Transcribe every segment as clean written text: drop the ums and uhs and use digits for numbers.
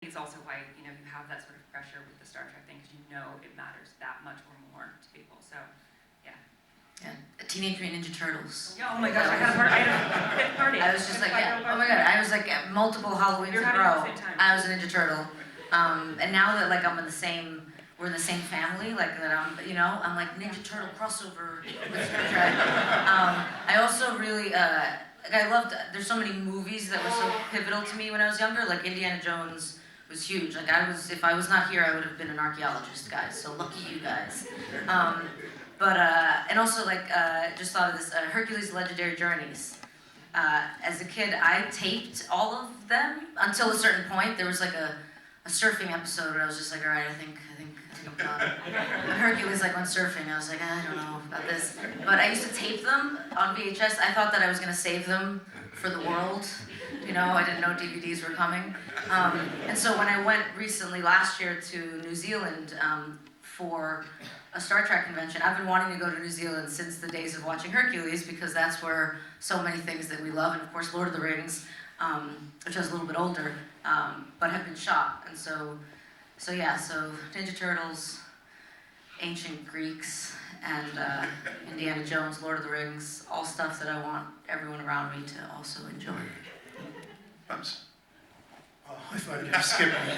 It's also why, you have that sort of pressure with the Star Trek thing, because it matters that much or more to people. So, yeah. Yeah, Teenage Mutant Ninja Turtles. Yeah, oh my gosh, I had a fifth party. I was just like, yeah, oh my god, I was like at multiple Halloweens in a row. I was a Ninja Turtle. And now that like we're in the same family, like that I'm like Ninja Turtle crossover with Star Trek. I also really, there's so many movies that were so pivotal to me when I was younger, like Indiana Jones was huge. Like if I was not here, I would have been an archaeologist, guys. So lucky you guys. And also just thought of this, Hercules' Legendary Journeys. As a kid, I taped all of them until a certain point. There was like a surfing episode where I was just like, all right, I think I'm done. Hercules went surfing. I was like, I don't know about this. But I used to tape them on VHS. I thought that I was going to save them for the world. I didn't know DVDs were coming. And so when I went recently last year to New Zealand for a Star Trek convention, I've been wanting to go to New Zealand since the days of watching Hercules, because that's where so many things that we love, and of course Lord of the Rings, which I was a little bit older, but have been shot. And so Ninja Turtles, ancient Greeks, and Indiana Jones, Lord of the Rings, all stuff that I want everyone around me to also enjoy. Thanks. Oh, I thought you were skipping me.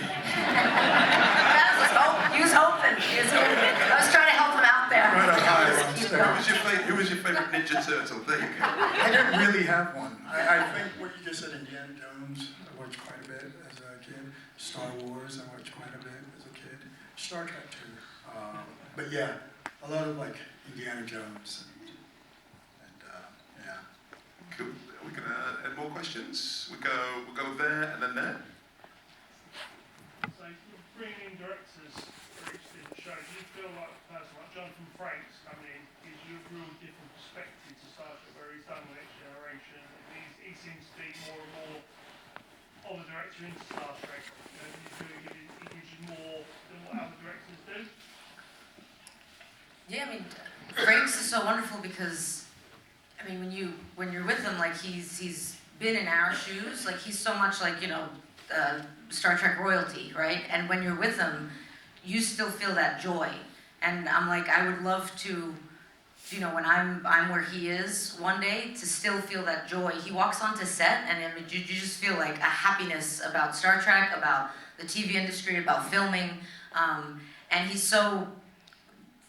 He was hoping. I was trying to help him out there. Right up high. Who was your favourite Ninja Turtle? There you go. I didn't really have one. I think what you just said, Indiana Jones, I watched quite a bit as a kid. Star Wars, I watched quite a bit as a kid. Star Trek too. But yeah, a lot of Indiana Jones and yeah. Cool. Are we gonna add more questions? We'll go there and then there. So bringing in directors for each show, do you feel like a person like Jonathan Frakes coming in gives you a real different perspective to Star Trek, where he's done the Next Generation? He seems to be more and more of a director into Star Trek. He gives you more than what other directors do. Yeah, Frakes is so wonderful because, when you're with him, he's been in our shoes, he's so much Star Trek royalty, right? And when you're with him, you still feel that joy. And I'm I would love to, when I'm where he is one day, to still feel that joy. He walks onto set, and you just feel a happiness about Star Trek, about the TV industry, about filming, and he's so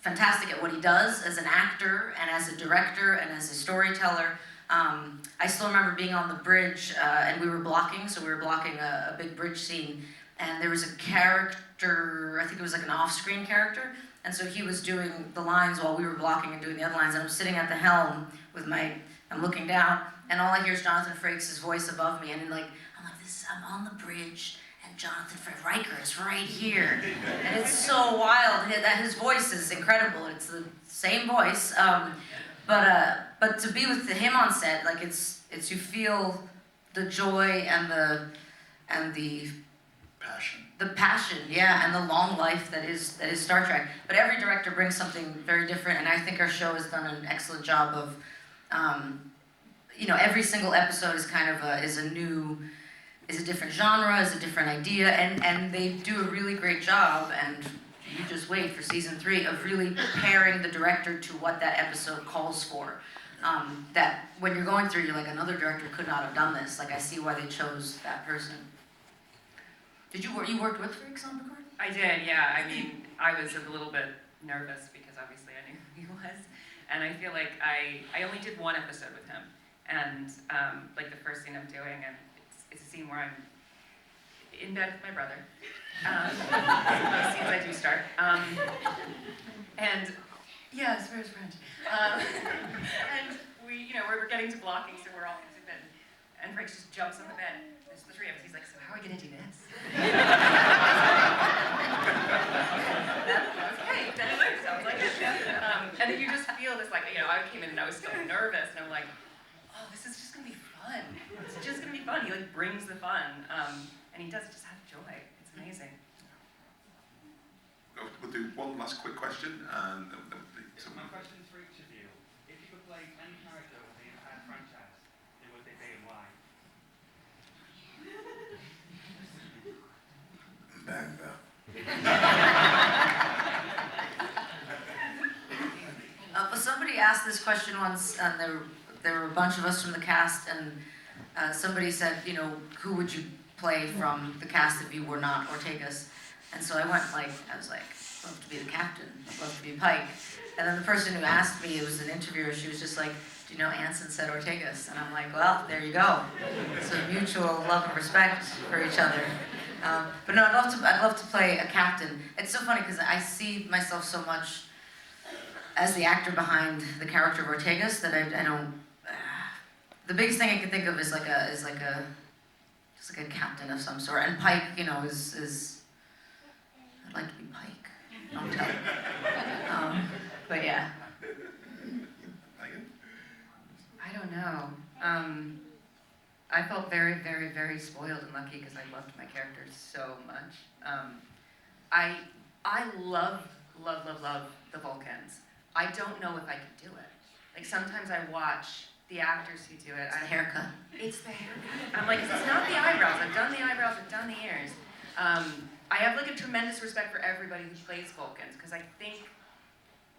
fantastic at what he does as an actor and as a director and as a storyteller. I still remember being on the bridge, and we were blocking a big bridge scene, and there was a character, I think it was an off-screen character, and so he was doing the lines while we were blocking and doing the other lines, and I'm sitting at the helm with I'm looking down, and all I hear is Jonathan Frakes' voice above me, and I'm on the bridge, and Jonathan Riker is right here, and it's so wild. His voice is incredible. It's the same voice, but to be with him on set, it's you feel the joy and the passion, yeah, and the long life that is Star Trek. But every director brings something very different, and I think our show has done an excellent job of, every single episode is is a different genre, is a different idea, and they do a really great job, and you just wait for season 3 of really pairing the director to what that episode calls for. That when you're going through, you're another director could not have done this. I see why they chose that person. Did you worked with Frakes on Picard? I did, yeah. I was a little bit nervous because obviously I knew who he was. And I feel I only did one episode with him. And the first scene I'm doing, and it's a scene where I'm in bed with my brother. Most scenes I do start. And yes, where's French? And we're getting to blocking, so we're all in bed. And Frakes just jumps on the bed. There's the 3 of us. He's like, so how are we gonna do this? Okay, then it works. Sounds like it. And then you just feel this I came in and I was so nervous, and I'm like, oh, this is just gonna be fun. It's just gonna be fun. He brings the fun, and he does just have joy. It's amazing. We'll do one last quick question, and then My question is for each of you. If you could play any character of the entire franchise, who would they be and why? banged up. But somebody asked this question once, and there were a bunch of us from the cast, and somebody said, you know, who would you play from the cast if you were not Ortegas? And so I went I was like, I'd love to be the captain, I'd love to be Pike. And then the person who asked me, it was an interviewer, she was just like, do you know Anson said Ortegas? And I'm like, well, there you go. It's a mutual love and respect for each other. But no, I'd love to play a captain. It's so funny because I see myself so much as the actor behind the character of Ortegas that I don't. The biggest thing I can think of is like a captain of some sort. And Pike, you know, is I'd like to be Pike. Don't tell. But yeah. Megan? I don't know. I felt very, very, very spoiled and lucky because I loved my character so much. I love the Vulcans. I don't know if I could do it. Like sometimes I watch the actors who do it. It's the haircut. It's the haircut. I'm like, it's not the eyebrows. I've done the eyebrows. I've done the ears. I have like a tremendous respect for everybody who plays Vulcans because I think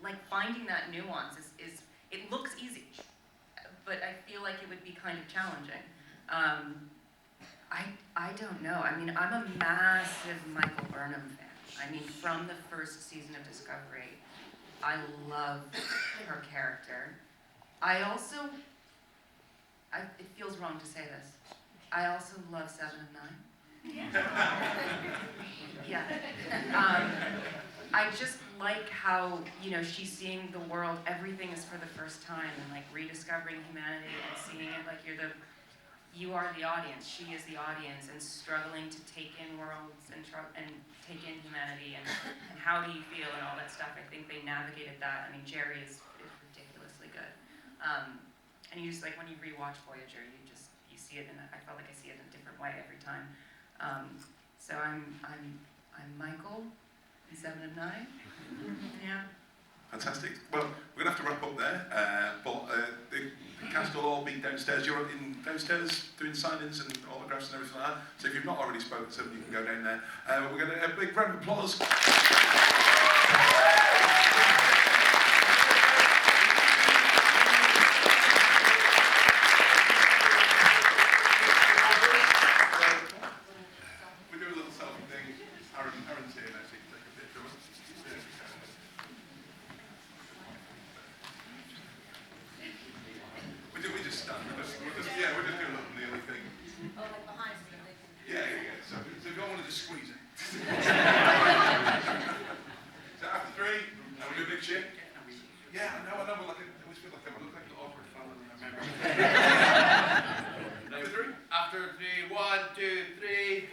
like finding that nuance is it looks easy, but I feel like it would be kind of challenging. I don't know. I mean, I'm a massive Michael Burnham fan. I mean, from the first season of Discovery, I love her character. It feels wrong to say this, I also love 7 of 9. Yeah. I just like how, you know, she's seeing the world, everything is for the first time, and like rediscovering humanity and seeing it like you are the audience, she is the audience, and struggling to take in worlds and take in humanity and how do you feel and all that stuff. I think they navigated that. I mean, Jerry is ridiculously good. And you just like when you rewatch Voyager, you see it I felt like I see it in a different way every time. So I'm Michael, 7 of 9. Yeah. Fantastic. Well, we're going to have to wrap up there, but the cast will all be downstairs. You're downstairs doing signings and autographs and everything like that. So if you've not already spoken to them, you can go down there. We're going to a big round of applause. We do a little selfie thing. Aaron's here now, so you can take a picture of us. There we go. We just stand. We're just doing a little kneeling thing. Oh, like behind me. Yeah. So if you don't want to just squeeze it. So after 3, and we do a big shake. Yeah, I know. I always feel like I look like an awkward fella. After 3. After 3, 1, 2, 3.